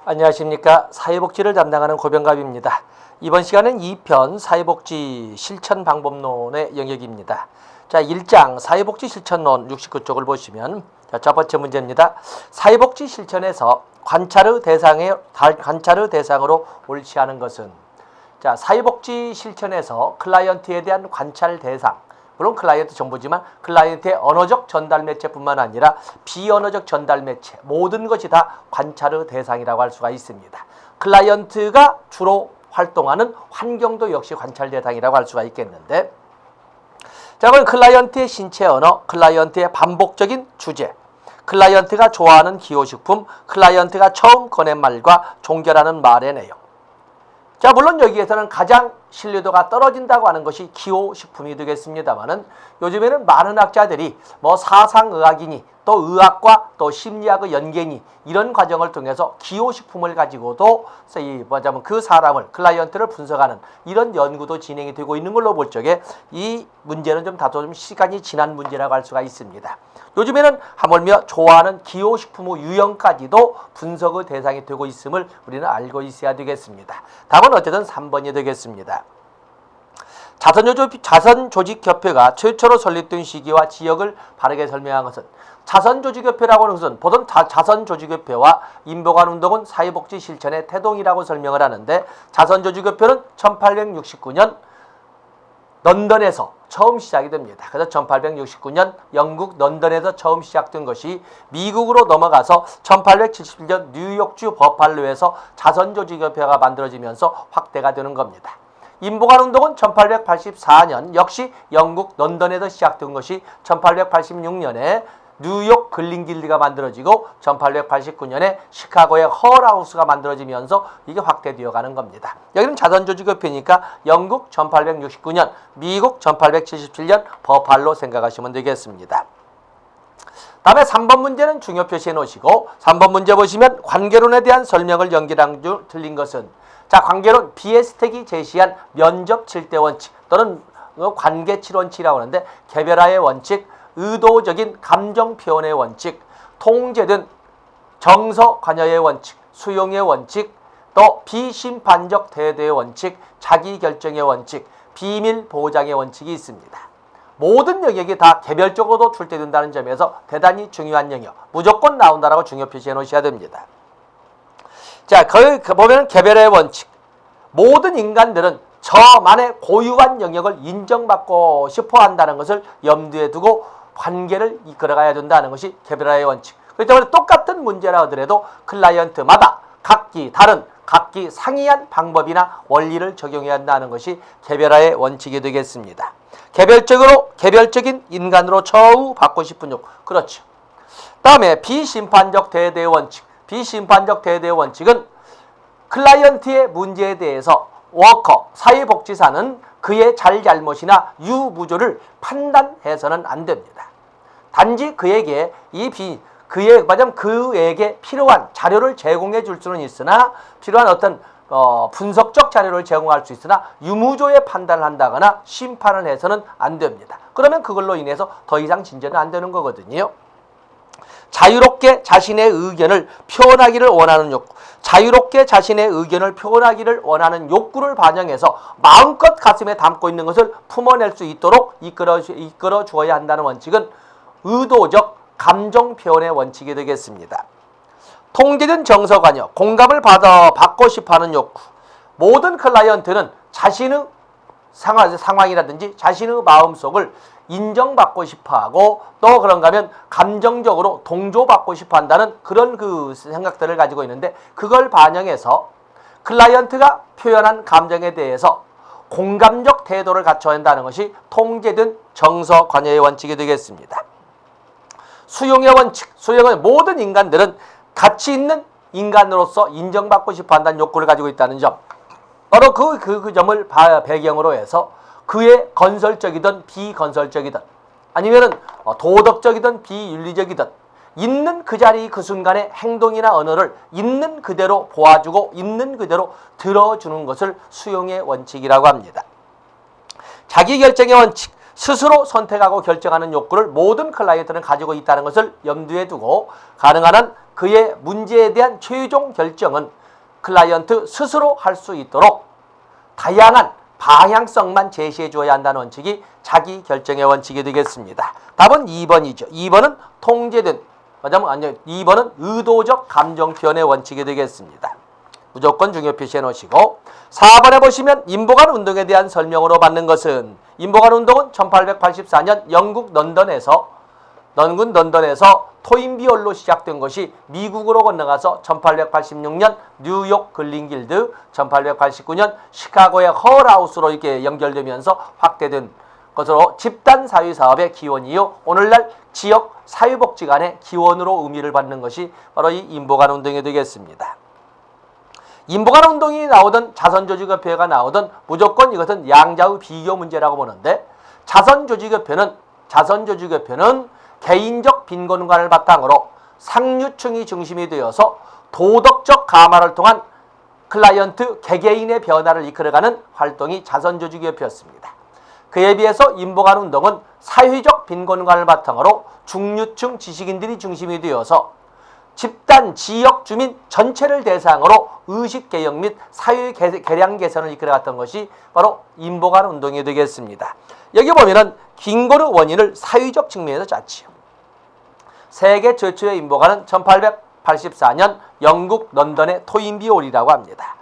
안녕하십니까. 사회복지를 담당하는 고병갑입니다. 이번 시간은 2편 사회복지 실천 방법론의 영역입니다. 자, 1장 사회복지 실천론 69쪽을 보시면 첫 번째 문제입니다. 사회복지 실천에서 관찰의 대상으로 옳지 않은 것은? 자, 사회복지 실천에서 클라이언트에 대한 관찰 대상, 물론 클라이언트 정보지만 클라이언트의 언어적 전달 매체뿐만 아니라 비언어적 전달 매체, 모든 것이 다 관찰의 대상이라고 할 수가 있습니다. 클라이언트가 주로 활동하는 환경도 역시 관찰 대상이라고 할 수가 있겠는데, 자, 그럼 클라이언트의 신체 언어, 클라이언트의 반복적인 주제, 클라이언트가 좋아하는 기호식품, 클라이언트가 처음 꺼낸 말과 종결하는 말의 내용. 자, 물론 여기에서는 가장 신뢰도가 떨어진다고 하는 것이 기호식품이 되겠습니다만은, 요즘에는 많은 학자들이 사상의학이니 또 의학과 또 심리학의 연계니 이런 과정을 통해서 기호식품을 가지고도 그 사람을, 클라이언트를 분석하는 이런 연구도 진행이 되고 있는 걸로 볼 적에 이 문제는 다소 시간이 지난 문제라고 할 수가 있습니다. 요즘에는 하물며 좋아하는 기호식품의 유형까지도 분석의 대상이 되고 있음을 우리는 알고 있어야 되겠습니다. 답은 어쨌든 3번이 되겠습니다. 자선조직협회가 최초로 설립된 시기와 지역을 바르게 설명한 것은? 자선조직협회라고 하는 것은 보통 자선조직협회와 인보관운동은 사회복지 실천의 태동이라고 설명을 하는데, 자선조직협회는 1869년 런던에서 처음 시작이 됩니다. 그래서 1869년 영국 런던에서 처음 시작된 것이 미국으로 넘어가서 1877년 뉴욕주 버팔로에서 자선조직협회가 만들어지면서 확대가 되는 겁니다. 인보관운동은 1884년 역시 영국 런던에서 시작된 것이 1886년에 뉴욕 글린길드가 만들어지고 1889년에 시카고의 헐하우스가 만들어지면서 이게 확대되어 가는 겁니다. 여기는 자선조직협회니까 영국 1869년, 미국 1877년 버팔로 생각하시면 되겠습니다. 다음에 3번 문제는 중요 표시해 놓으시고, 3번 문제 보시면 관계론에 대한 설명을 연결한 줄 틀린 것은? 자, 관계론 비에스텍이 제시한 면접 7대 원칙 또는 관계 7원칙이라고 하는데, 개별화의 원칙, 의도적인 감정 표현의 원칙, 통제된 정서 관여의 원칙, 수용의 원칙, 또 비심판적 태도의 원칙, 자기결정의 원칙, 비밀 보장의 원칙이 있습니다. 모든 영역이 다 개별적으로도 출제된다는 점에서 대단히 중요한 영역, 무조건 나온다라고 중요 표시해 놓으셔야 됩니다. 자, 거기 보면 개별의 원칙, 모든 인간들은 저만의 고유한 영역을 인정받고 싶어 한다는 것을 염두에 두고 관계를 이끌어가야 된다는 것이 개별화의 원칙. 그렇기 때문에 똑같은 문제라 하더라도 클라이언트마다 각기 다른, 각기 상이한 방법이나 원리를 적용해야 한다는 것이 개별화의 원칙이 되겠습니다. 개별적인 인간으로 처우 받고 싶은 욕구. 그렇죠. 다음에 비심판적 대대의 원칙. 비심판적 대대의 원칙은 클라이언트의 문제에 대해서 워커, 사회복지사는 그의 잘잘못이나 유무조를 판단해서는 안 됩니다. 단지 그에게 그에게 필요한 자료를 제공해 줄 수는 있으나, 필요한 어떤 분석적 자료를 제공할 수 있으나 유무조의 판단을 한다거나 심판을 해서는 안 됩니다. 그러면 그걸로 인해서 더 이상 진전은 안 되는 거거든요. 자유롭게 자신의 의견을 표현하기를 원하는 욕구, 자유롭게 자신의 의견을 표현하기를 원하는 욕구를 반영해서 마음껏 가슴에 담고 있는 것을 품어낼 수 있도록 이끌어 주어야 한다는 원칙은 의도적 감정 표현의 원칙이 되겠습니다. 통제된 정서 관여, 공감을 받고 싶어하는 욕구. 모든 클라이언트는 자신의 상황이라든지 자신의 마음속을 인정받고 싶어하고, 또 그런가 하면 감정적으로 동조받고 싶어한다는 그런 생각들을 가지고 있는데, 그걸 반영해서 클라이언트가 표현한 감정에 대해서 공감적 태도를 갖춰야 한다는 것이 통제된 정서 관여의 원칙이 되겠습니다. 수용의 원칙. 수용은 모든 인간들은 가치 있는 인간으로서 인정받고 싶어한다는 욕구를 가지고 있다는 점. 바로 그 점을 배경으로 해서 그의 건설적이든 비건설적이든 아니면은 도덕적이든 비윤리적이든 있는 그 자리 그 순간의 행동이나 언어를 있는 그대로 보아주고 있는 그대로 들어주는 것을 수용의 원칙이라고 합니다. 자기결정의 원칙. 스스로 선택하고 결정하는 욕구를 모든 클라이언트는 가지고 있다는 것을 염두에 두고 가능한 한 그의 문제에 대한 최종 결정은 클라이언트 스스로 할 수 있도록 다양한 방향성만 제시해 줘야 한다는 원칙이 자기 결정의 원칙이 되겠습니다. 답은 2번이죠. 2번은 통제된, 아니요, 2번은 의도적 감정 표현의 원칙이 되겠습니다. 무조건 중요 표시해 놓으시고 4번에 보시면 인보관 운동에 대한 설명으로 받는 것은 인보관 운동은 1884년 영국 런던에서 토인비올로 시작된 것이 미국으로 건너가서 1886년 뉴욕 글린길드, 1889년 시카고의 헐하우스로 이렇게 연결되면서 확대된 것으로 집단 사회 사업의 기원이요. 오늘날 지역 사회복지관의 기원으로 의미를 받는 것이 바로 이 인보관 운동이 되겠습니다. 인보관 운동이 나오든 자선조직협회가 나오든 무조건 이것은 양자의 비교 문제라고 보는데 자선조직협회는 개인적 빈곤관을 바탕으로 상류층이 중심이 되어서 도덕적 감화를 통한 클라이언트 개개인의 변화를 이끌어가는 활동이 자선조직협회였습니다. 그에 비해서 인보관 운동은 사회적 빈곤관을 바탕으로 중류층 지식인들이 중심이 되어서 집단, 지역 주민 전체를 대상으로 의식개혁 및 사회 개량 개선을 이끌어갔던 것이 바로 인보관 운동이 되겠습니다. 여기 보면은 빈곤의 원인을 사회적 측면에서 짰지요. 세계 최초의 인보관은 1884년 영국 런던의 토인비올이라고 합니다.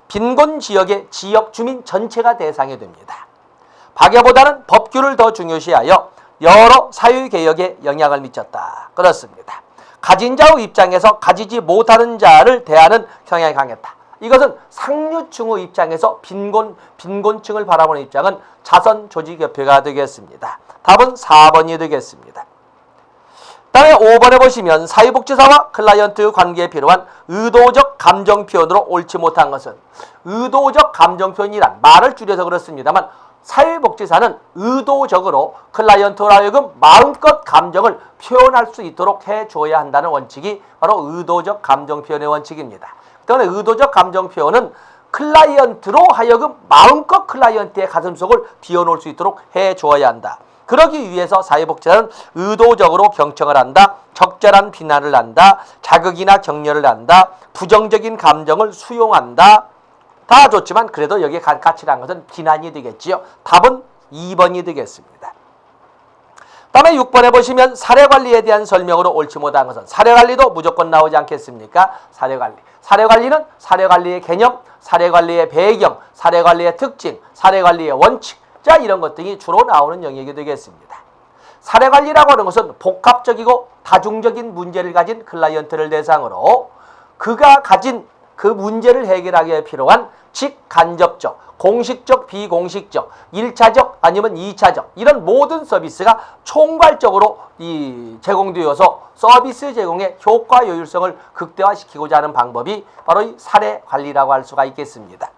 빈곤 지역의 지역 주민 전체가 대상이 됩니다. 박애보다는 법규를 더 중요시하여 여러 사회개혁에 영향을 미쳤다. 그렇습니다. 가진 자의 입장에서 가지지 못하는 자를 대하는 경향이 강했다. 이것은 상류층의 입장에서 빈곤층을 바라보는 입장은 자선조직협회가 되겠습니다. 답은 4번이 되겠습니다. 다음에 5번에 보시면 사회복지사와 클라이언트 관계에 필요한 의도적 감정 표현으로 옳지 못한 것은 의도적 감정 표현이란 말을 줄여서 그렇습니다만 사회복지사는 의도적으로 클라이언트로 하여금 마음껏 감정을 표현할 수 있도록 해줘야 한다는 원칙이 바로 의도적 감정 표현의 원칙입니다. 때문에 의도적 감정 표현은 클라이언트로 하여금 마음껏 클라이언트의 가슴속을 비워놓을 수 있도록 해줘야 한다. 그러기 위해서 사회복지사는 의도적으로 경청을 한다. 적절한 비난을 한다. 자극이나 격려를 한다. 부정적인 감정을 수용한다. 다 좋지만 그래도 여기에 가치라는 것은 비난이 되겠지요. 답은 2번이 되겠습니다. 다음에 6번에 보시면 사례관리에 대한 설명으로 옳지 못한 것은 사례관리도 무조건 나오지 않겠습니까? 사례관리. 사례관리는 사례관리의 개념, 사례관리의 배경, 사례관리의 특징, 사례관리의 원칙, 자 이런 것들이 주로 나오는 영역이 되겠습니다. 사례관리라고 하는 것은 복합적이고 다중적인 문제를 가진 클라이언트를 대상으로 그가 가진 그 문제를 해결하기 위해 필요한 직간접적, 공식적, 비공식적, 1차적 아니면 2차적 이런 모든 서비스가 총괄적으로 제공되어서 서비스 제공의 효과 효율성을 극대화시키고자 하는 방법이 바로 이 사례관리라고 할 수가 있겠습니다.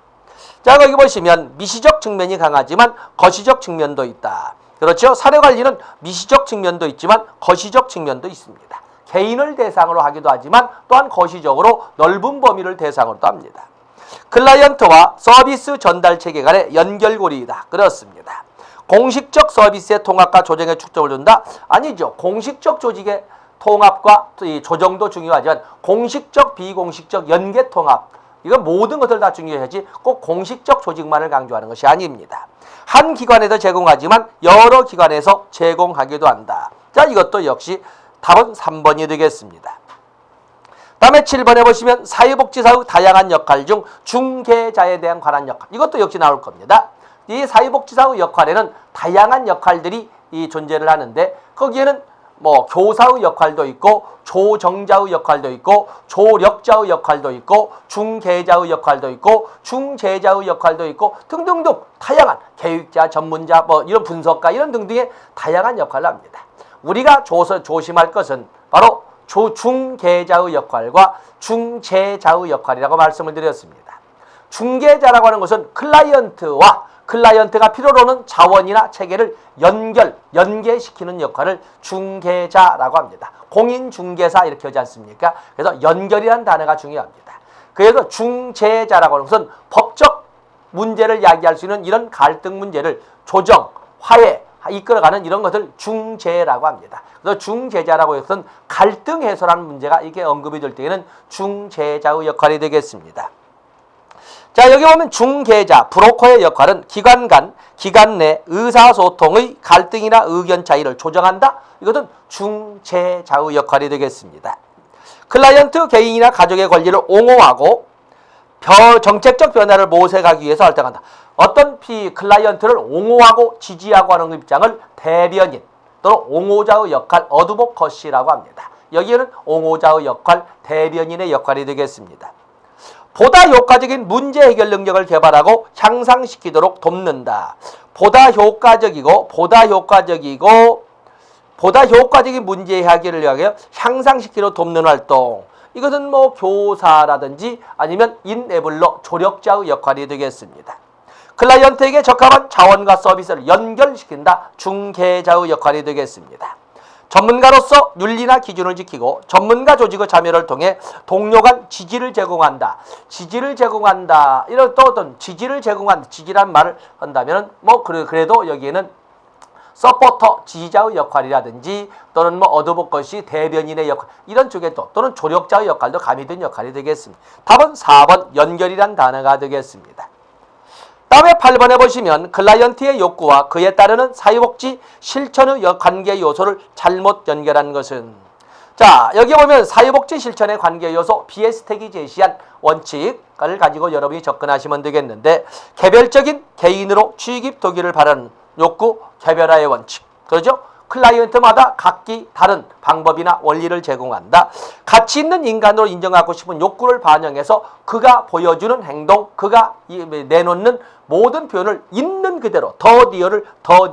자, 여기 보시면 미시적 측면이 강하지만 거시적 측면도 있다. 그렇죠? 사례관리는 미시적 측면도 있지만 거시적 측면도 있습니다. 개인을 대상으로 하기도 하지만 또한 거시적으로 넓은 범위를 대상으로도 합니다. 클라이언트와 서비스 전달 체계 간의 연결고리이다. 그렇습니다. 공식적 서비스의 통합과 조정에 축적을 둔다? 아니죠. 공식적 조직의 통합과 조정도 중요하지만 공식적, 비공식적 연계 통합 이건 모든 것들 다 중요하지 꼭 공식적 조직만을 강조하는 것이 아닙니다. 한 기관에서 제공하지만 여러 기관에서 제공하기도 한다. 자, 이것도 역시 답은 3번이 되겠습니다. 다음에 7번에 보시면 사회복지사의 다양한 역할 중 중개자에 대한 관한 역할 이것도 역시 나올 겁니다. 이 사회복지사의 역할에는 다양한 역할들이 존재를 하는데 거기에는 교사의 역할도 있고 조정자의 역할도 있고 조력자의 역할도 있고 중개자의 역할도 있고 중재자의 역할도 있고 등등등 다양한 교육자, 전문자, 이런 분석가 이런 등등의 다양한 역할을 합니다. 우리가 조심할 것은 바로 중개자의 역할과 중재자의 역할이라고 말씀을 드렸습니다. 중개자라고 하는 것은 클라이언트가 필요로 하는 자원이나 체계를 연계시키는 역할을 중개자라고 합니다. 공인중개사 이렇게 하지 않습니까? 그래서 연결이라는 단어가 중요합니다. 그래서 중재자라고 하는 것은 법적 문제를 야기할 수 있는 이런 갈등 문제를 조정, 화해, 이끌어가는 이런 것을 중재라고 합니다. 그래서 중재자라고 해서는 갈등 해소라는 문제가 이게 언급이 될 때에는 중재자의 역할이 되겠습니다. 자, 여기 보면 중개자, 브로커의 역할은 기관 간, 기관 내 의사소통의 갈등이나 의견 차이를 조정한다. 이것은 중재자의 역할이 되겠습니다. 클라이언트 개인이나 가족의 권리를 옹호하고 정책적 변화를 모색하기 위해서 활동한다. 어떤 클라이언트를 옹호하고 지지하고 하는 입장을 대변인 또는 옹호자의 역할, 어드보커시라고 합니다. 여기에는 옹호자의 역할, 대변인의 역할이 되겠습니다. 보다 효과적인 문제 해결 능력을 개발하고 향상시키도록 돕는다. 보다 효과적인 문제 해결을 위하여 향상시키도록 돕는 활동. 이것은 뭐 교사라든지 아니면 인에블러 조력자의 역할이 되겠습니다. 클라이언트에게 적합한 자원과 서비스를 연결시킨다. 중개자의 역할이 되겠습니다. 전문가로서 윤리나 기준을 지키고 전문가 조직의 참여를 통해 동료 간 지지를 제공한다. 이런 또 어떤 지지란 말을 한다면 뭐 그래도 여기에는 서포터, 지지자의 역할이라든지 또는 뭐 어드보커시, 대변인의 역할 이런 쪽에 또는 조력자의 역할도 가미된 역할이 되겠습니다. 답은 4번 연결이란 단어가 되겠습니다. 다음에 8번에 보시면 클라이언트의 욕구와 그에 따르는 사회복지 실천의 관계 요소를 잘못 연결한 것은 자, 여기 보면 사회복지 실천의 관계 요소 BS택이 제시한 원칙을 가지고 여러분이 접근하시면 되겠는데 개별적인 개인으로 취급 도기를 바라는 욕구 개별화의 원칙. 그렇죠? 클라이언트마다 각기 다른 방법이나 원리를 제공한다. 가치 있는 인간으로 인정하고 싶은 욕구를 반영해서 그가 보여주는 행동, 그가 내놓는 모든 표현을 있는 그대로 더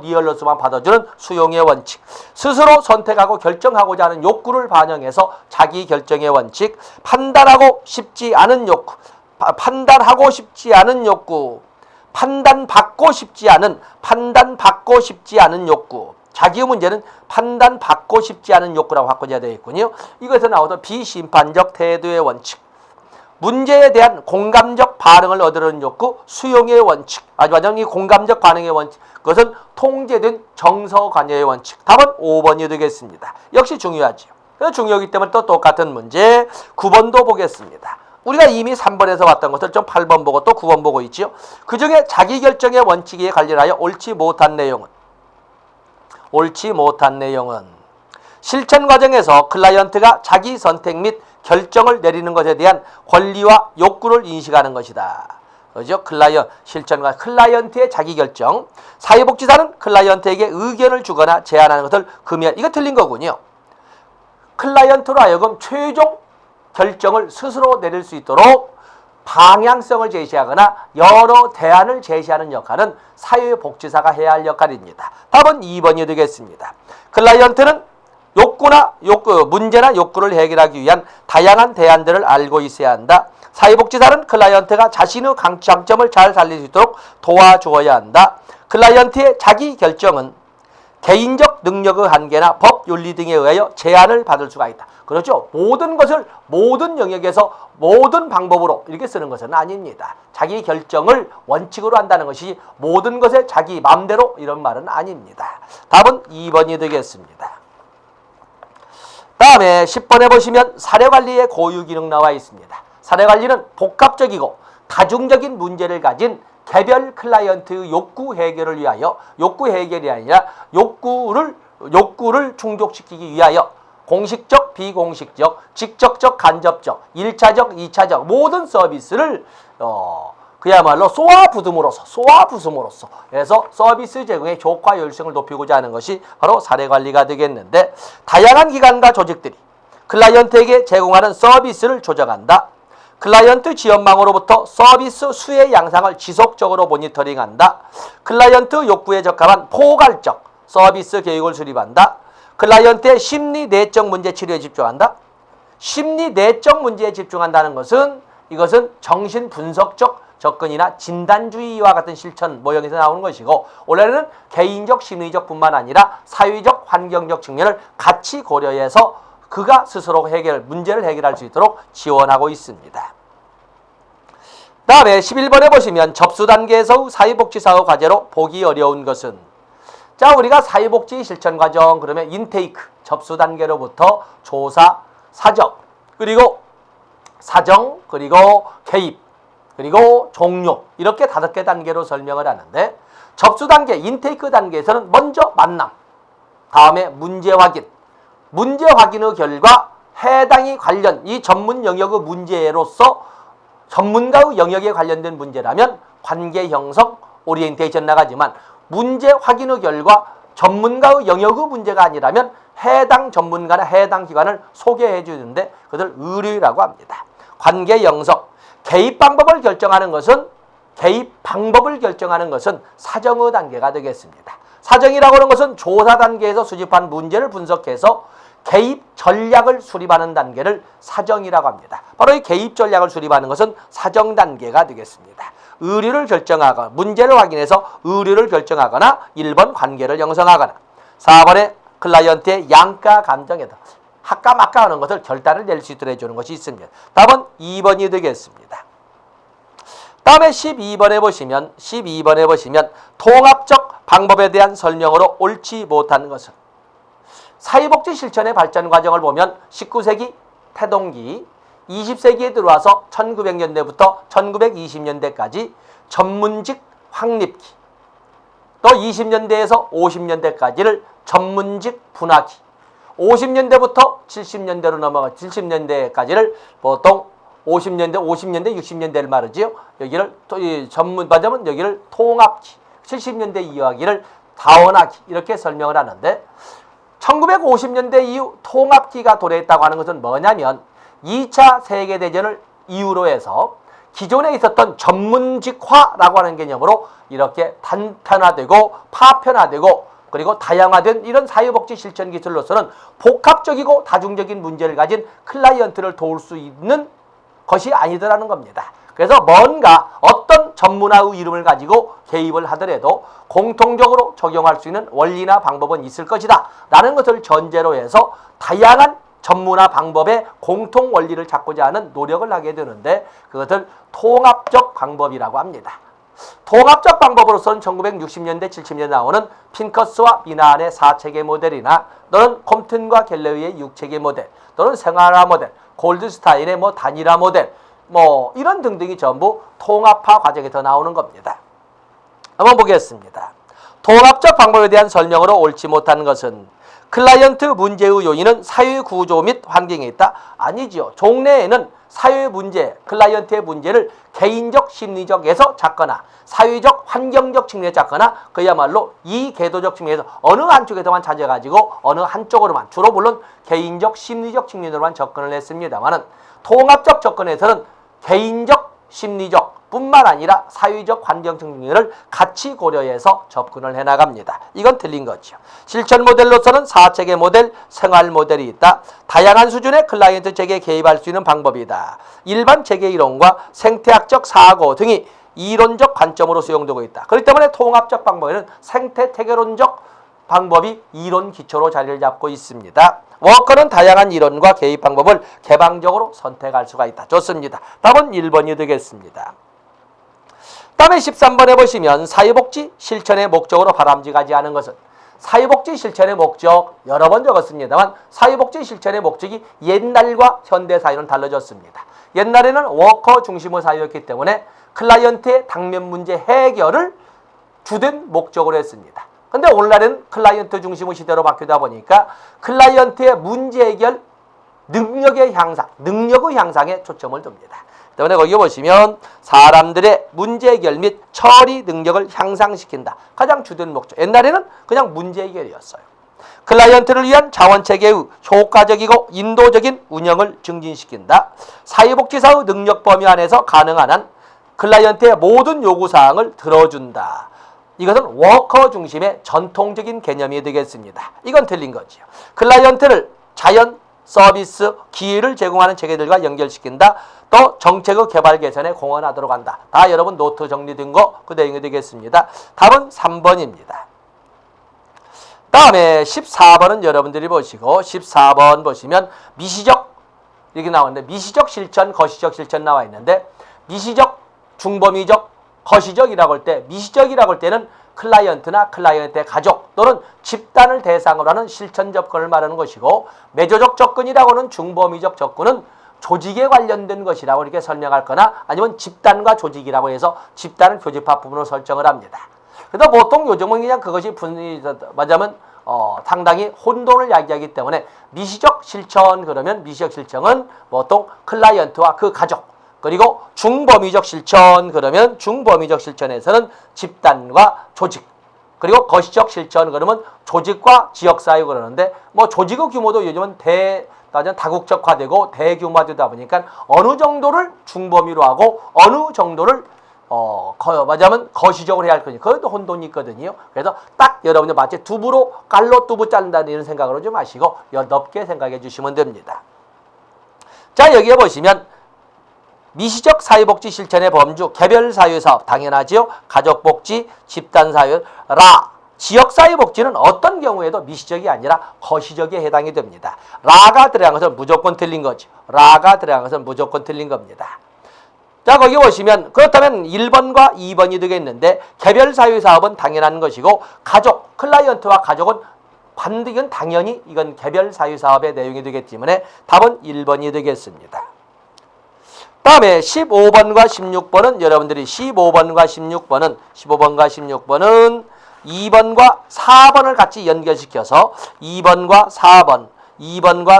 리얼로서만 받아주는 수용의 원칙. 스스로 선택하고 결정하고자 하는 욕구를 반영해서 자기 결정의 원칙. 판단하고 싶지 않은 욕구. 판단받고 싶지 않은 욕구. 자기의 문제는 판단받고 싶지 않은 욕구라고 바꿔줘야 되겠군요. 이것에서 나오던 비심판적 태도의 원칙. 문제에 대한 공감적 반응을 얻으려는 욕구, 수용의 원칙. 마지막에 공감적 반응의 원칙. 그것은 통제된 정서관여의 원칙. 답은 5번이 되겠습니다. 역시 중요하죠. 그래서 중요하기 때문에 또 똑같은 문제 9번도 보겠습니다. 우리가 이미 3번에서 봤던 것을 좀 8번 보고 또 9번 보고 있지요. 그중에 자기결정의 원칙에 관련하여 옳지 못한 내용은 실천 과정에서 클라이언트가 자기 선택 및 결정을 내리는 것에 대한 권리와 욕구를 인식하는 것이다. 그죠? 클라이언트의 자기 결정. 사회복지사는 클라이언트에게 의견을 주거나 제안하는 것을 금지하는 이거 틀린 거군요. 클라이언트로 하여금 최종 결정을 스스로 내릴 수 있도록 방향성을 제시하거나 여러 대안을 제시하는 역할은 사회복지사가 해야 할 역할입니다. 답은 2번이 되겠습니다. 클라이언트는 문제나 욕구를 해결하기 위한 다양한 대안들을 알고 있어야 한다. 사회복지사는 클라이언트가 자신의 장점을 잘 살릴 수 있도록 도와주어야 한다. 클라이언트의 자기 결정은 개인적 능력의 한계나 법, 윤리 등에 의하여 제한을 받을 수가 있다. 그렇죠? 모든 것을 모든 영역에서 모든 방법으로 이렇게 쓰는 것은 아닙니다. 자기 결정을 원칙으로 한다는 것이 모든 것에 자기 마음대로 이런 말은 아닙니다. 답은 2번이 되겠습니다. 다음에 10번에 보시면 사례관리의 고유기능 나와 있습니다. 사례관리는 복합적이고 다중적인 문제를 가진 개별 클라이언트의 욕구 해결을 위하여 욕구 해결이 아니라 욕구를 충족시키기 위하여 공식적, 비공식적, 직접적, 간접적, 1차적, 2차적 모든 서비스를 그야말로 쏘아부숨으로써 해서 서비스 제공의 효과 효율성을 높이고자 하는 것이 바로 사례관리가 되겠는데 다양한 기관과 조직들이 클라이언트에게 제공하는 서비스를 조정한다. 클라이언트 지원망으로부터 서비스 수혜 양상을 지속적으로 모니터링한다. 클라이언트 욕구에 적합한 포괄적 서비스 계획을 수립한다. 클라이언트의 심리 내적 문제 치료에 집중한다. 심리 내적 문제에 집중한다는 것은 이것은 정신 분석적 접근이나 진단주의와 같은 실천 모형에서 나오는 것이고 원래는 개인적 심리적 뿐만 아니라 사회적 환경적 측면을 같이 고려해서 그가 스스로 문제를 해결할 수 있도록 지원하고 있습니다. 다음에 11번에 보시면 접수 단계에서 사회복지사의 과제로 보기 어려운 것은 자, 우리가 사회복지 실천 과정 그러면 인테이크, 접수 단계로부터 조사, 사적, 그리고 사정, 그리고 개입, 그리고 종료 이렇게 5개 단계로 설명을 하는데 접수 단계, 인테이크 단계에서는 먼저 만남, 다음에 문제 확인, 문제 확인의 결과 해당이 관련 이 전문 영역의 문제로서 전문가의 영역에 관련된 문제라면 관계 형성, 오리엔테이션 나가지만 문제 확인의 결과 전문가의 영역의 문제가 아니라면 해당 전문가나 해당 기관을 소개해 주는데 그것을 의뢰라고 합니다. 관계 형성, 개입 방법을 결정하는 것은 사정의 단계가 되겠습니다. 사정이라고 하는 것은 조사 단계에서 수집한 문제를 분석해서 개입 전략을 수립하는 단계를 사정이라고 합니다. 바로 이 개입 전략을 수립하는 것은 사정 단계가 되겠습니다. 의뢰를 결정하거나 문제를 확인해서 의뢰를 결정하거나 1번 관계를 형성하거나 4번에 클라이언트의 양가 감정에다 할까 말까 하는 것을 결단을 낼 수 있도록 해주는 것이 있습니다. 답은 2번이 되겠습니다. 다음에 12번에 보시면 통합적 방법에 대한 설명으로 옳지 못한 것은 사회복지 실천의 발전 과정을 보면 19세기 태동기, 20세기에 들어와서 1900년대부터 1920년대까지 전문직 확립기, 또 20년대에서 50년대까지를 전문직 분화기, 50년대부터 70년대로 넘어가 70년대까지를 보통 50년대, 60년대를 말하지요. 여기를 전문받으면 여기를 통합기, 70년대 이후하기를 다원화기 이렇게 설명을 하는데 1950년대 이후 통합기가 도래했다고 하는 것은 뭐냐면 2차 세계대전을 이유로 해서 기존에 있었던 전문직화라고 하는 개념으로 이렇게 단편화되고 파편화되고 그리고 다양화된 이런 사회복지 실천 기술로서는 복합적이고 다중적인 문제를 가진 클라이언트를 도울 수 있는 것이 아니더라는 겁니다. 그래서 뭔가 어떤 전문화의 이름을 가지고 개입을 하더라도 공통적으로 적용할 수 있는 원리나 방법은 있을 것이다 라는 것을 전제로 해서 다양한 전문화 방법의 공통 원리를 찾고자 하는 노력을 하게 되는데 그것을 통합적 방법이라고 합니다. 통합적 방법으로서는 1960년대, 70년대 나오는 핀커스와 미나안의 4체계 모델이나 또는 콤튼과 갤러위의 6체계 모델 또는 생활화 모델, 골드스타인의 단일화 모델 이런 등등이 전부 통합화 과정에서 나오는 겁니다. 한번 보겠습니다. 통합적 방법에 대한 설명으로 옳지 못한 것은 클라이언트 문제의 요인은 사회 구조 및 환경에 있다? 아니지요. 종래에는 사회 문제, 클라이언트의 문제를 개인적 심리적에서 찾거나 사회적 환경적 측면에서 찾거나 그야말로 이계도적 측면에서 어느 한쪽에서만 찾아가지고 어느 한쪽으로만 주로 물론 개인적 심리적 측면으로만 접근을 했습니다만은 통합적 접근에서는 개인적 심리적 뿐만 아니라 사회적 환경 측면을 같이 고려해서 접근을 해나갑니다. 이건 틀린 거죠. 실천 모델로서는 4체계 모델, 생활 모델이 있다. 다양한 수준의 클라이언트 체계에 개입할 수 있는 방법이다. 일반 체계 이론과 생태학적 사고 등이 이론적 관점으로 수용되고 있다. 그렇기 때문에 통합적 방법에는 생태태계론적 방법이 이론 기초로 자리를 잡고 있습니다. 워커는 다양한 이론과 개입 방법을 개방적으로 선택할 수가 있다. 좋습니다. 답은 1번이 되겠습니다. 다음에 13번에 보시면 사회복지 실천의 목적으로 바람직하지 않은 것은 사회복지 실천의 목적 여러 번 적었습니다만 사회복지 실천의 목적이 옛날과 현대 사회는 달라졌습니다. 옛날에는 워커 중심의 사회였기 때문에 클라이언트의 당면 문제 해결을 주된 목적으로 했습니다. 근데 오늘날은 클라이언트 중심의 시대로 바뀌다 보니까 클라이언트의 문제 해결 능력의 향상에 초점을 둡니다. 때문에 거기 보시면 사람들의 문제 해결 및 처리 능력을 향상시킨다. 가장 주된 목적. 옛날에는 그냥 문제 해결이었어요. 클라이언트를 위한 자원체계의 효과적이고 인도적인 운영을 증진시킨다. 사회복지사의 능력 범위 안에서 가능한 한 클라이언트의 모든 요구사항을 들어준다. 이것은 워커 중심의 전통적인 개념이 되겠습니다. 이건 틀린 거지요. 클라이언트를 자연, 서비스, 기회를 제공하는 체계들과 연결시킨다. 또 정책의 개발 개선에 공헌하도록 한다. 다 여러분 노트 정리된 거 그 내용이 되겠습니다. 답은 3번입니다. 다음에 14번은 여러분들이 보시고 14번 보시면 미시적 이렇게 나왔는데 미시적 실천, 거시적 실천 나와 있는데 미시적, 중범위적, 거시적이라고 할 때 미시적이라고 할 때는 클라이언트나 클라이언트의 가족 또는 집단을 대상으로 하는 실천 접근을 말하는 것이고, 매조적 접근이라고는 중범위적 접근은 조직에 관련된 것이라고 이렇게 설명할 거나 아니면 집단과 조직이라고 해서 집단을 교집합 부분으로 설정을 합니다. 그래서 보통 요즘은 그냥 그것이 맞으면 상당히 혼돈을 야기하기 때문에 미시적 실천, 그러면 미시적 실천은 보통 클라이언트와 그 가족, 그리고 중범위적 실천, 그러면 중범위적 실천에서는 집단과 조직, 그리고 거시적 실천, 그러면 조직과 지역사회 그러는데, 뭐 조직의 규모도 요즘은 다국적화되고 대규모화되다 보니까 어느 정도를 중범위로 하고 어느 정도를 맞으면 거시적으로 해야 할 거니, 그것도 혼돈이 있거든요. 그래서 딱 여러분들 마치 두부로 깔로 두부 자른다는 이런 생각으로 좀 마시고 넓게 생각해 주시면 됩니다. 자, 여기에 보시면 미시적 사회복지 실천의 범주, 개별사회사업 당연하지요. 가족복지, 집단사회, 지역사회복지는 어떤 경우에도 미시적이 아니라 거시적에 해당이 됩니다. 라가 들어간 것은 무조건 틀린 거죠. 라가 들어간 것은 무조건 틀린 겁니다. 자, 거기 보시면 그렇다면 1번과 2번이 되겠는데, 개별사회사업은 당연한 것이고 가족, 클라이언트와 가족은 이건 당연히 이건 개별사회사업의 내용이 되기 때문에 답은 1번이 되겠습니다. 다음에 15번과 16번은 여러분들이 15번과 16번은 2번과 4번을 같이 연결시켜서 2번과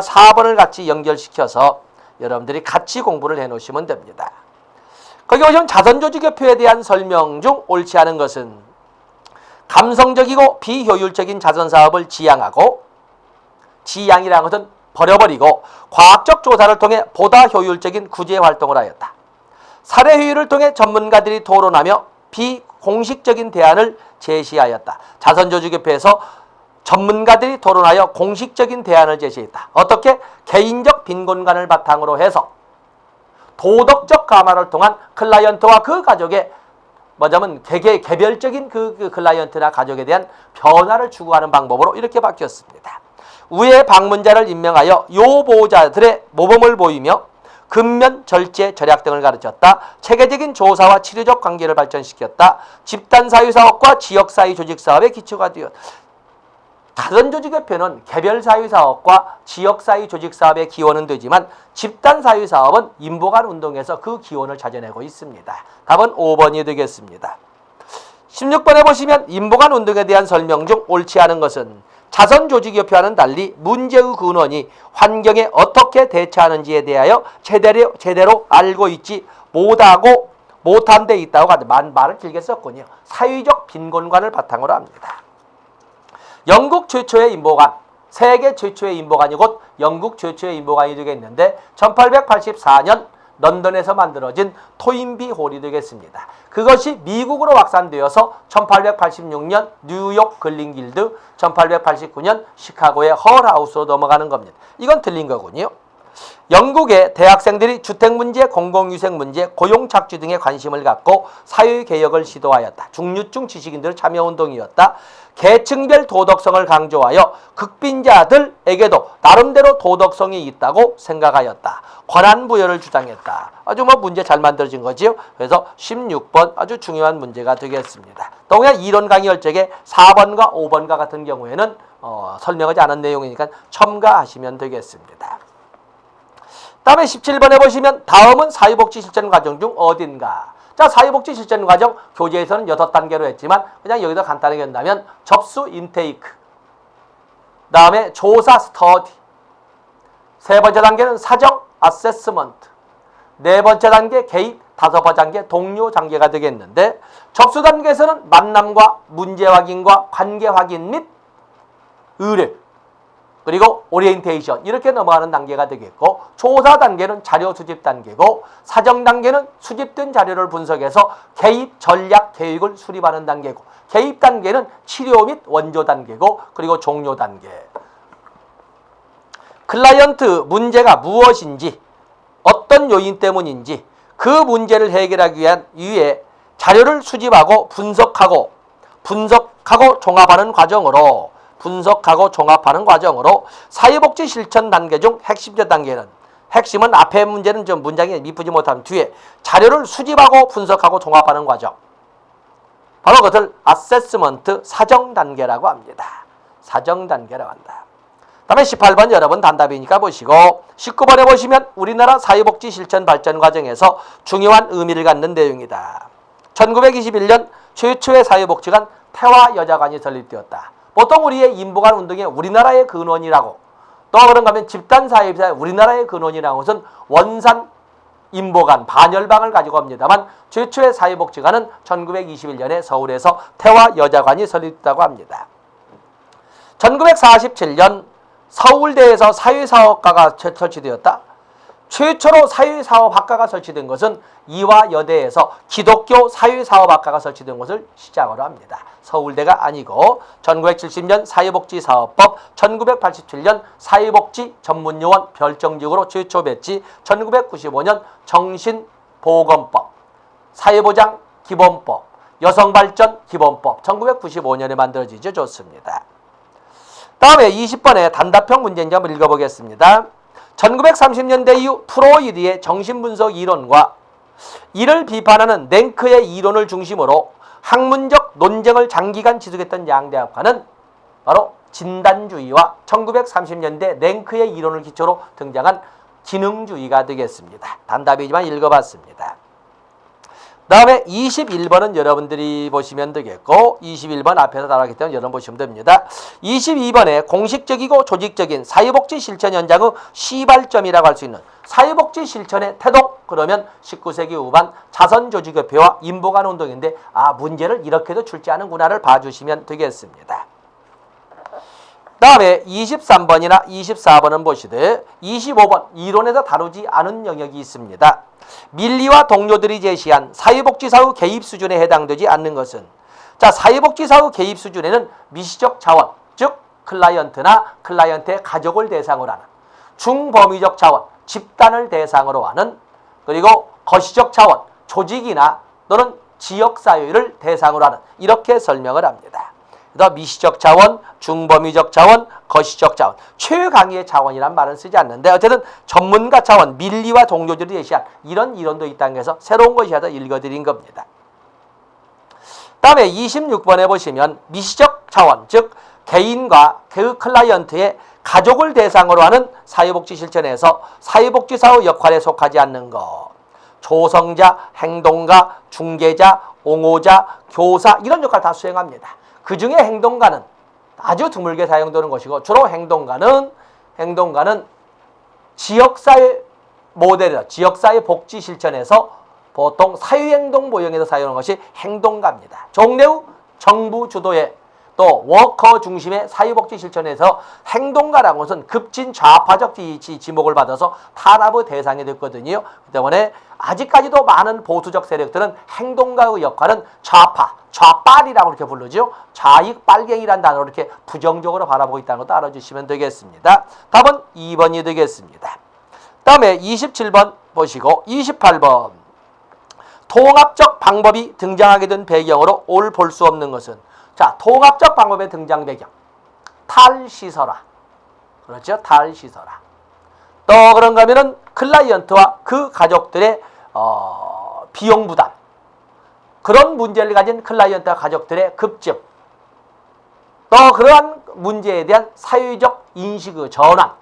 4번을 같이 연결시켜서 여러분들이 같이 공부를 해 놓으시면 됩니다. 거기 보시면 자선조직협회에 대한 설명 중 옳지 않은 것은 감성적이고 비효율적인 자선사업을 지향하고, 지향이라는 것은 버려버리고 과학적 조사를 통해 보다 효율적인 구제활동을 하였다. 사례회의를 통해 전문가들이 토론하며 비공식적인 대안을 제시하였다. 자선조직협회에서 전문가들이 토론하여 공식적인 대안을 제시했다. 어떻게? 개인적 빈곤관을 바탕으로 해서 도덕적 감화를 통한 클라이언트와 그 가족의 개별적인 그 클라이언트나 가족에 대한 변화를 추구하는 방법으로 이렇게 바뀌었습니다. 우회 방문자를 임명하여 요보자들의 모범을 보이며 근면, 절제, 절약 등을 가르쳤다. 체계적인 조사와 치료적 관계를 발전시켰다. 집단사회사업과 지역사회 조직사업의 기초가 되었다. 자선조직협회는 개별사회사업과 지역사회 조직사업의 기원은 되지만 집단사회사업은 인보간운동에서 그 기원을 찾아내고 있습니다. 답은 5번이 되겠습니다. 16번에 보시면 인보간운동에 대한 설명 중 옳지 않은 것은 자선조직협회와는 달리 문제의 근원이 환경에 어떻게 대처하는지에 대하여 제대로 알고 있지 못한 데 있다고 말을 길게 썼군요. 사회적 빈곤관을 바탕으로 합니다. 영국 최초의 인보관, 세계 최초의 인보관이 곧 영국 최초의 인보관이 되겠는데 1884년 런던에서 만들어진 토인비 홀이 되겠습니다. 그것이 미국으로 확산되어서 1886년 뉴욕 글린길드, 1889년 시카고의 헐하우스로 넘어가는 겁니다. 이건 틀린 거군요. 영국의 대학생들이 주택문제, 공공위생문제, 고용착취 등에 관심을 갖고 사회개혁을 시도하였다. 중류층 지식인들 참여운동이었다. 계층별 도덕성을 강조하여 극빈자들에게도 나름대로 도덕성이 있다고 생각하였다. 권한부여를 주장했다. 아주 문제 잘 만들어진 거지요. 그래서 16번 아주 중요한 문제가 되겠습니다. 또 그냥 이론 강의 열적에 4번과 5번과 같은 경우에는 설명하지 않은 내용이니까 첨가하시면 되겠습니다. 다음에 17번에 보시면 다음은 사회복지 실천 과정 중 어딘가. 자, 사회복지 실천 과정 교재에서는 6단계로 했지만 그냥 여기서 간단하게 한다면 접수 인테이크, 다음에 조사 스터디, 세 번째 단계는 사정 아세스먼트, 네 번째 단계 개입, 다섯 번째 단계 동료 단계가 되겠는데, 접수 단계에서는 만남과 문제 확인과 관계 확인 및 의뢰, 그리고 오리엔테이션 이렇게 넘어가는 단계가 되겠고, 조사 단계는 자료 수집 단계고, 사정 단계는 수집된 자료를 분석해서 개입 전략 계획을 수립하는 단계고, 개입 단계는 치료 및 원조 단계고, 그리고 종료 단계. 클라이언트 문제가 무엇인지, 어떤 요인 때문인지 그 문제를 해결하기 위해 자료를 수집하고 분석하고 종합하는 과정으로 사회복지 실천 단계 중 핵심적 단계는, 핵심은 앞에 문제는 좀 문장이 미쁘지 못하면 뒤에 자료를 수집하고 분석하고 종합하는 과정, 바로 그것을 어세스먼트 사정 단계라고 합니다. 사정 단계라고 한다. 다음에 18번 여러분 단답이니까 보시고 19번에 보시면 우리나라 사회복지 실천 발전 과정에서 중요한 의미를 갖는 내용이다. 1921년 최초의 사회복지관 태화여자관이 설립되었다. 보통 우리의 인보관 운동의 우리나라의 근원이라고 또 그런가 하면 집단사회에서 우리나라의 근원이라는 것은 원산 인보관, 반열방을 가지고 합니다만 최초의 사회복지관은 1921년에 서울에서 태화여자관이 설립됐다고 합니다. 1947년 서울대에서 사회사업과가 설치되었다. 최초로 사회사업학과가 설치된 것은 이화여대에서 기독교 사회사업학과가 설치된 것을 시작으로 합니다. 서울대가 아니고 1970년 사회복지사업법, 1987년 사회복지 전문요원 별정직으로 최초 배치, 1995년 정신보건법, 사회보장 기본법, 여성발전 기본법 1995년에 만들어지죠. 좋습니다. 다음에 20번에 단답형 문제인지 한번 읽어보겠습니다. 1930년대 이후 프로이드의 정신분석 이론과 이를 비판하는 랭크의 이론을 중심으로 학문적 논쟁을 장기간 지속했던 양대학파는 바로 진단주의와 1930년대 랭크의 이론을 기초로 등장한 기능주의가 되겠습니다. 단답이지만 읽어봤습니다. 다음에 21번은 여러분들이 보시면 되겠고 21번 앞에서 나왔기 때문에 여러분 보시면 됩니다. 22번에 공식적이고 조직적인 사회복지 실천 현장의 시발점이라고 할 수 있는 사회복지 실천의 태도, 그러면 19세기 후반 자선조직협회와 인보관 운동인데 문제를 이렇게도 출제하는구나를 봐주시면 되겠습니다. 다음에 23번이나 24번은 보시되 25번 이론에서 다루지 않은 영역이 있습니다. 밀리와 동료들이 제시한 사회복지사의 개입 수준에 해당되지 않는 것은 사회복지사의 개입 수준에는 미시적 자원, 즉 클라이언트나 클라이언트의 가족을 대상으로 하는 중범위적 자원, 집단을 대상으로 하는 그리고 거시적 자원, 조직이나 또는 지역사회를 대상으로 하는 이렇게 설명을 합니다. 그래서 미시적 자원, 중범위적 자원, 거시적 자원, 최강의 자원이란 말은 쓰지 않는데 어쨌든 전문가 자원, 밀리와 동료들이 제시한 이런 이론도 있다는 것에서 새로운 것이라서 읽어드린 겁니다. 다음에 26번에 보시면 미시적 자원, 즉 개인과 그 클라이언트의 가족을 대상으로 하는 사회복지 실천에서 사회복지사의 역할에 속하지 않는 것, 조성자, 행동가, 중개자, 옹호자, 교사 이런 역할을 다 수행합니다. 그 중에 행동가는 아주 드물게 사용되는 것이고 주로 행동가는 지역사회 모델이다. 지역사회 복지 실천에서 보통 사회행동 모형에서 사용하는 것이 행동가입니다. 종래의 정부 주도의 또 워커 중심의 사회복지 실천에서 행동가라는 것은 급진 좌파적 지목을 받아서 탄압의 대상이 됐거든요. 그 때문에 아직까지도 많은 보수적 세력들은 행동가의 역할은 좌빨이라고 이렇게 부르죠. 좌익 빨갱이라는 단어로 이렇게 부정적으로 바라보고 있다는 것도 알아주시면 되겠습니다. 답은 2번이 되겠습니다. 다음에 27번 보시고 28번 통합적 방법이 등장하게 된 배경으로 올 볼 수 없는 것은 통합적 방법의 등장 배경 탈시설화 그렇죠? 탈시설화 또 그런가 하면은 클라이언트와 그 가족들의 비용 부담 그런 문제를 가진 클라이언트와 가족들의 급증 또 그러한 문제에 대한 사회적 인식의 전환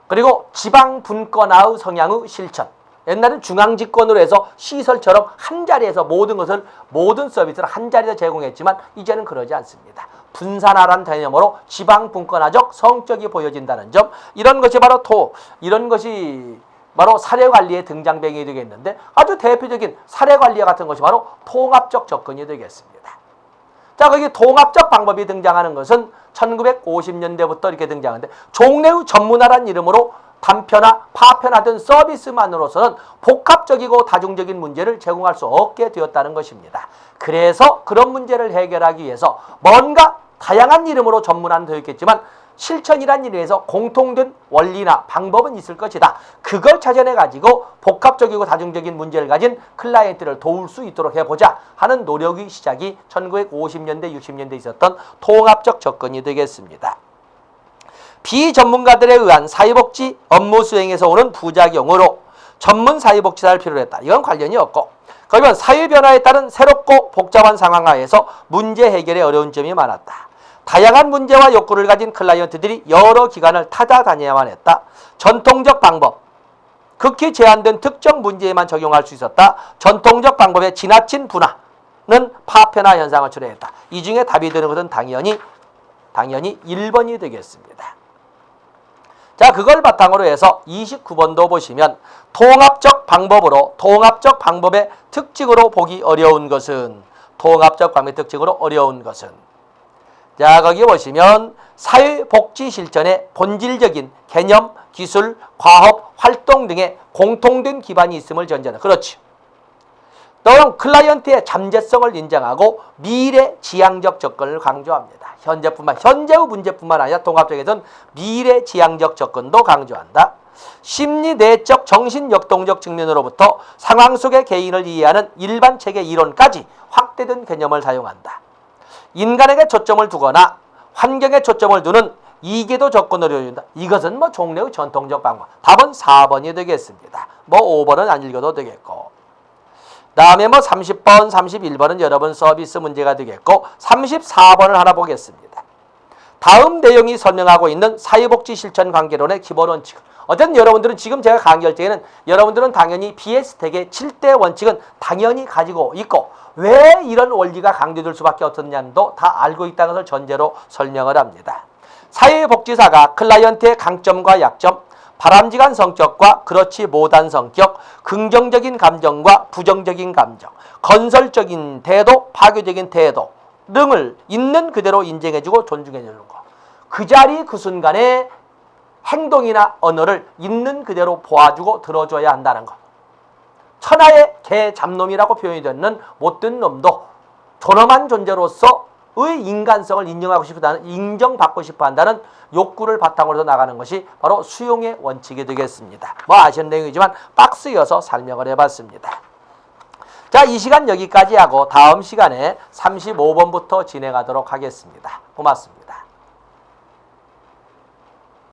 그리고 지방 분권화의 성향의 실천 옛날엔 중앙집권으로 해서 시설처럼 한 자리에서 모든 서비스를 한 자리에서 제공했지만 이제는 그러지 않습니다. 분산화라는 개념으로 지방 분권화적 성격이 보여진다는 점 이런 것이 바로 사례관리의 등장배경이 되겠는데 아주 대표적인 사례관리와 같은 것이 바로 통합적 접근이 되겠습니다. 거기 통합적 방법이 등장하는 것은 1950년대부터 이렇게 등장하는데 종래의 전문화라는 이름으로 단편화, 파편화된 서비스만으로서는 복합적이고 다중적인 문제를 제공할 수 없게 되었다는 것입니다. 그래서 그런 문제를 해결하기 위해서 뭔가 다양한 이름으로 전문화는 되어 있겠지만 실천이란 일에서 공통된 원리나 방법은 있을 것이다. 그걸 찾아내가지고 복합적이고 다중적인 문제를 가진 클라이언트를 도울 수 있도록 해보자 하는 노력의 시작이 1950년대, 60년대에 있었던 통합적 접근이 되겠습니다. 비전문가들에 의한 사회복지 업무 수행에서 오는 부작용으로 전문 사회복지사를 필요로 했다. 이건 관련이 없고, 그러면 사회 변화에 따른 새롭고 복잡한 상황 하에서 문제 해결에 어려운 점이 많았다. 다양한 문제와 욕구를 가진 클라이언트들이 여러 기관을 찾아다녀야만 했다. 전통적 방법, 극히 제한된 특정 문제에만 적용할 수 있었다. 전통적 방법의 지나친 분화는 파편화 현상을 초래했다. 이 중에 답이 되는 것은 당연히 1번이 되겠습니다. 자, 그걸 바탕으로 해서 29번도 보시면 통합적 방법의 특징으로 보기 어려운 것은 자, 거기 보시면 사회복지 실천의 본질적인 개념, 기술, 과업, 활동 등의 공통된 기반이 있음을 전제하는. 그렇지. 또한 클라이언트의 잠재성을 인정하고 미래지향적 접근을 강조합니다. 현재의 문제뿐만 아니라 통합적에서는 미래지향적 접근도 강조한다. 심리 내적 정신 역동적 측면으로부터 상황 속의 개인을 이해하는 일반 체계 이론까지 확대된 개념을 사용한다. 인간에게 초점을 두거나 환경에 초점을 두는 이계도 접근을 이루어진다. 이것은 종래의 전통적 방법. 답은 4번이 되겠습니다. 5번은 안 읽어도 되겠고. 다음에 30번, 31번은 여러분 서비스 문제가 되겠고, 34번을 하나 보겠습니다. 다음 내용이 설명하고 있는 사회복지 실천 관계론의 기본 원칙. 어쨌든 여러분들은 지금 제가 강의할 때에는 여러분들은 당연히 BS택의 7대 원칙은 당연히 가지고 있고, 왜 이런 원리가 강조될 수밖에 없었냐도 다 알고 있다는 것을 전제로 설명을 합니다. 사회복지사가 클라이언트의 강점과 약점, 바람직한 성격과 그렇지 못한 성격, 긍정적인 감정과 부정적인 감정, 건설적인 태도, 파괴적인 태도 등을 있는 그대로 인정해주고 존중해주는 것. 그 자리 그 순간에 행동이나 언어를 있는 그대로 보아주고 들어줘야 한다는 것. 천하의 개잡놈이라고 표현이 되는 못된 놈도 존엄한 존재로서의 인간성을 인정받고 싶어 한다는 욕구를 바탕으로 나가는 것이 바로 수용의 원칙이 되겠습니다. 아시는 내용이지만 박스여서 설명을 해봤습니다. 자, 이 시간 여기까지 하고 다음 시간에 35번부터 진행하도록 하겠습니다. 고맙습니다.